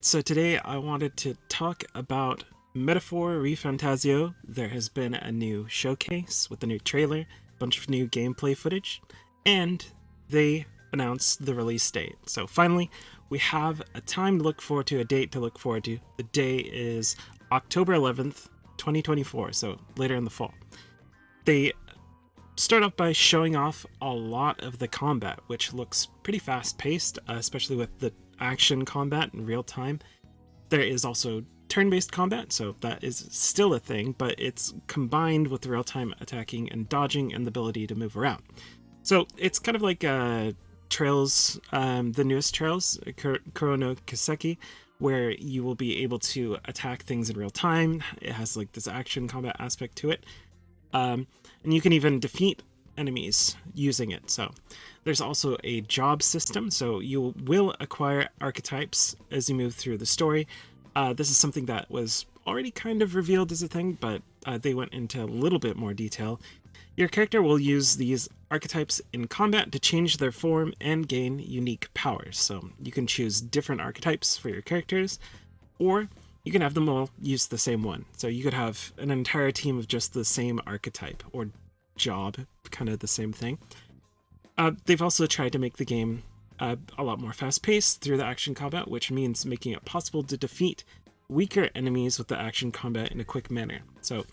So today I wanted to talk about Metaphor ReFantazio. There has been a new showcase with a new trailer, a bunch of new gameplay footage, and they announced the release date. So finally, we have a time to look forward to, a date to look forward to. The day is October 11th, 2024, so later in the fall. They start off by showing off a lot of the combat, which looks pretty fast-paced, especially with the action combat in real time. There is also turn-based combat, so that is still a thing, but it's combined with real-time attacking and dodging and the ability to move around. So it's kind of like Trails, the newest Trails, Kuro no Kiseki, where you will be able to attack things in real time. It has like this action combat aspect to it. And you can even defeat enemies using it. So there's also a job system, so you will acquire archetypes as you move through the story. This is something that was already kind of revealed as a thing, but they went into a little bit more detail. Your character will use these archetypes in combat to change their form and gain unique powers. So you can choose different archetypes for your characters, or you can have them all use the same one. So you could have an entire team of just the same archetype or job, kind of the same thing. They've also tried to make the game a lot more fast-paced through the action combat, which means making it possible to defeat weaker enemies with the action combat in a quick manner. So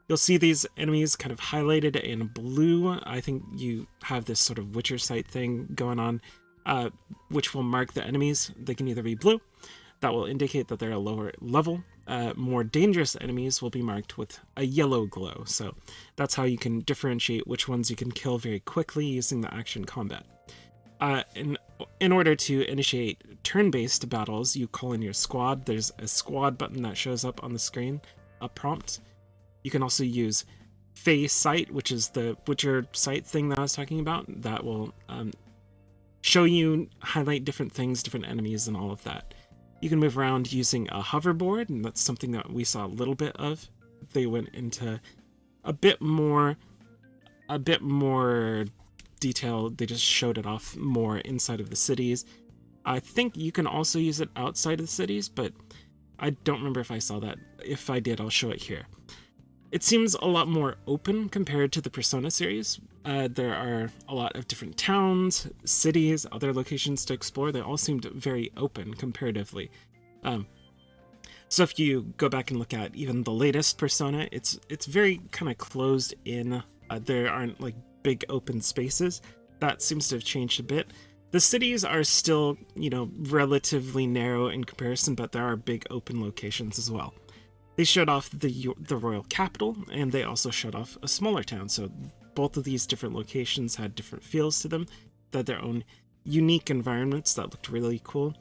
you'll see these enemies kind of highlighted in blue. I think you have this sort of Witcher sight thing going on, which will mark the enemies. They can either be blue, that will indicate that they're a lower level. More dangerous enemies will be marked with a yellow glow, so that's how you can differentiate which ones you can kill very quickly using the action combat. In order to initiate turn-based battles, you call in your squad. There's a squad button that shows up on the screen, a prompt. You can also use Fey Sight, which is the Witcher sight thing that I was talking about. That will show you, highlight different things, different enemies, and all of that. You can move around using a hoverboard, and that's something that we saw a little bit of. They went into a bit more detail. They just showed it off more inside of the cities. I think you can also use it outside of the cities, but I don't remember if I saw that. If I did, I'll show it here. It seems a lot more open compared to the Persona series. There are a lot of different towns, cities, other locations to explore. They all seemed very open comparatively. So if you go back and look at even the latest Persona, it's very kind of closed in. There aren't like big open spaces. That seems to have changed a bit. The cities are still, relatively narrow in comparison, but there are big open locations as well. They showed off the royal capital, and they also showed off a smaller town. So both of these different locations had different feels to them. They had their own unique environments that looked really cool.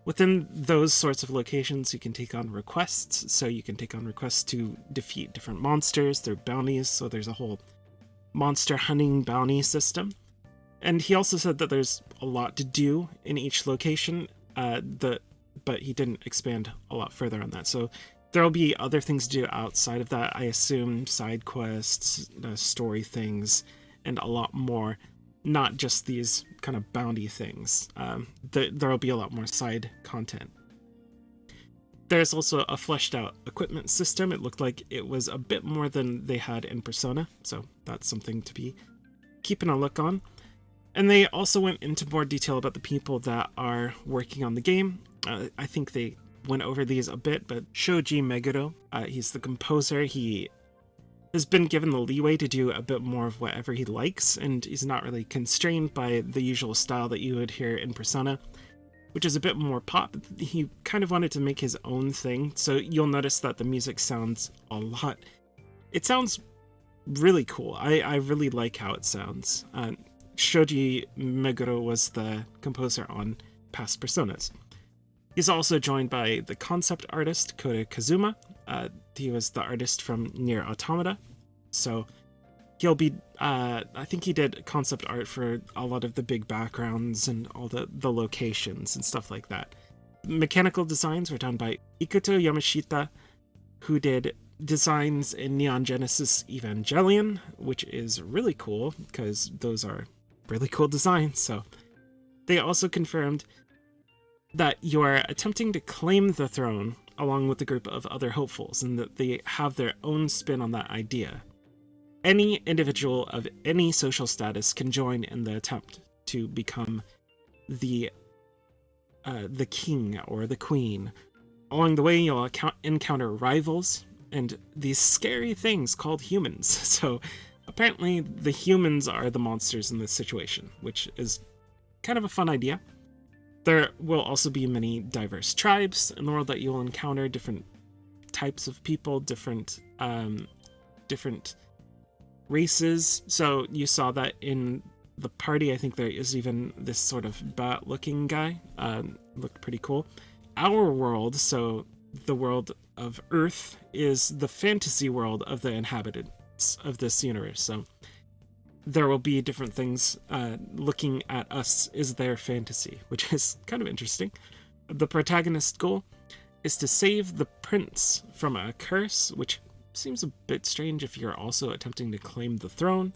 Within those sorts of locations, you can take on requests. So you can take on requests to defeat different monsters, their bounties. So there's a whole monster hunting bounty system. And he also said that there's a lot to do in each location, but he didn't expand a lot further on that. So there'll be other things to do outside of that, I assume, side quests, story things, and a lot more, not just these kind of bounty things. There'll be a lot more side content. There's also a fleshed out equipment system. It looked like it was a bit more than they had in Persona, so that's something to be keeping a look on. And they also went into more detail about the people that are working on the game. I think they went over these a bit, but Shoji Meguro, he's the composer. He has been given the leeway to do a bit more of whatever he likes, and he's not really constrained by the usual style that you would hear in Persona, which is a bit more pop. He kind of wanted to make his own thing, so you'll notice that the music sounds a lot. It sounds really cool. I really like how it sounds. Shoji Meguro was the composer on past Personas. He's also joined by the concept artist, Kota Kazuma. He was the artist from Nier Automata. So he'll be, I think he did concept art for a lot of the big backgrounds and all the locations and stuff like that. Mechanical designs were done by Ikuto Yamashita, who did designs in Neon Genesis Evangelion, which is really cool because those are really cool designs. So they also confirmed that you're attempting to claim the throne along with a group of other hopefuls, and that they have their own spin on that idea. Any individual of any social status can join in the attempt to become the king or the queen. Along the way, you'll encounter rivals and these scary things called humans. So apparently the humans are the monsters in this situation, which is kind of a fun idea. There will also be many diverse tribes in the world that you'll encounter, different types of people, different races. So you saw that in the party. I think there is even this sort of bat-looking guy. Looked pretty cool. Our world, so the world of Earth, is the fantasy world of the inhabitants of this universe. So there will be different things. Looking at us is their fantasy, which is kind of interesting. The protagonist's goal is to save the prince from a curse, which seems a bit strange if you're also attempting to claim the throne.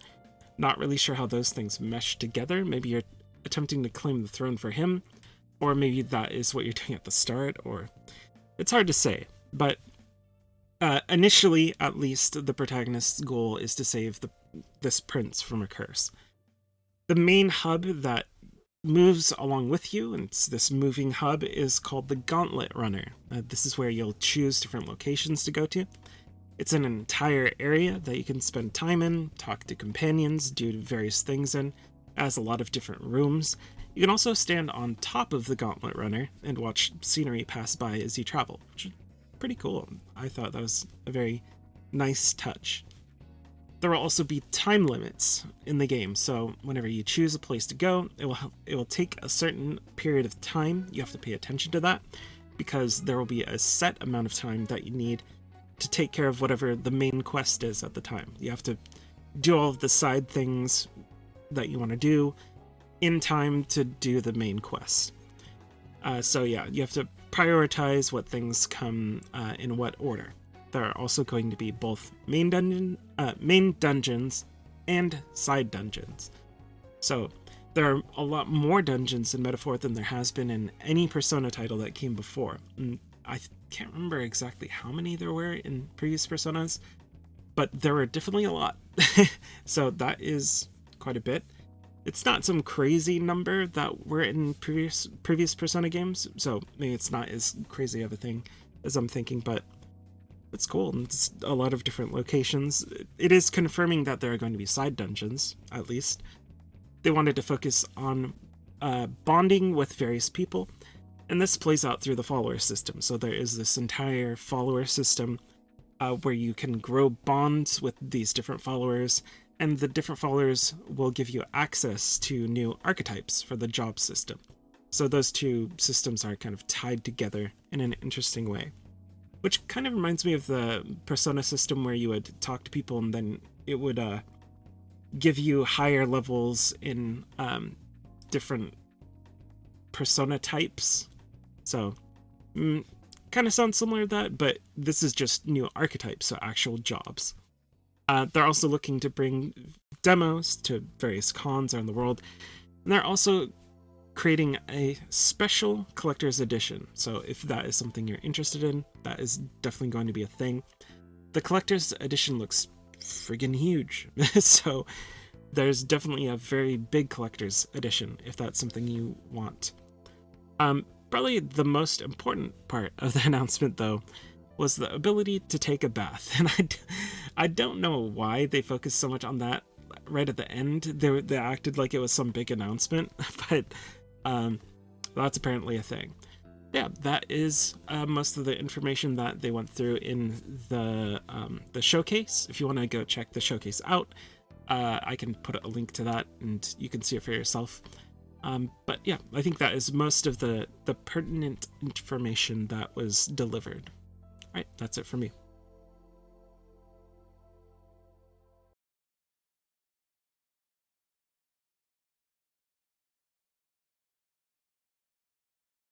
Not really sure how those things mesh together. Maybe you're attempting to claim the throne for him, or maybe that is what you're doing at the start, or it's hard to say. But initially, at least, the protagonist's goal is to save this prince from a curse. The main hub that moves along with you, and it's this moving hub, is called the Gauntlet Runner. This is where you'll choose different locations to go to. It's an entire area that you can spend time in, talk to companions, do various things in. It has a lot of different rooms. You can also stand on top of the Gauntlet Runner and watch scenery pass by as you travel, which is pretty cool. I thought that was a very nice touch. There will also be time limits in the game, so whenever you choose a place to go, it will take a certain period of time. You have to pay attention to that, because there will be a set amount of time that you need to take care of whatever the main quest is at the time. You have to do all of the side things that you want to do in time to do the main quest. So yeah, you have to prioritize what things come in what order. There are also going to be both main dungeons and side dungeons. So there are a lot more dungeons in Metaphor than there has been in any Persona title that came before. And I can't remember exactly how many there were in previous Personas, but there were definitely a lot. So that is quite a bit. It's not some crazy number that were in previous Persona games, so maybe it's not as crazy of a thing as I'm thinking, but it's cool. It's a lot of different locations. It is confirming that there are going to be side dungeons, at least. They wanted to focus on bonding with various people, and this plays out through the follower system. So there is this entire follower system where you can grow bonds with these different followers, and the different followers will give you access to new archetypes for the job system. So those two systems are kind of tied together in an interesting way, which kind of reminds me of the Persona system where you would talk to people and then it would give you higher levels in different Persona types. So kind of sounds similar to that, but this is just new archetypes, so actual jobs. They're also looking to bring demos to various cons around the world, and they're also creating a special collector's edition. So if that is something you're interested in, that is definitely going to be a thing. The collector's edition looks friggin' huge, so there's definitely a very big collector's edition if that's something you want. Probably the most important part of the announcement, though, was the ability to take a bath, and I don't know why they focused so much on that right at the end. They acted like it was some big announcement, but that's apparently a thing. Yeah, that is most of the information that they went through in the showcase. If you want to go check the showcase out, I can put a link to that and you can see it for yourself. But yeah, I think that is most of the pertinent information that was delivered. All right, that's it for me.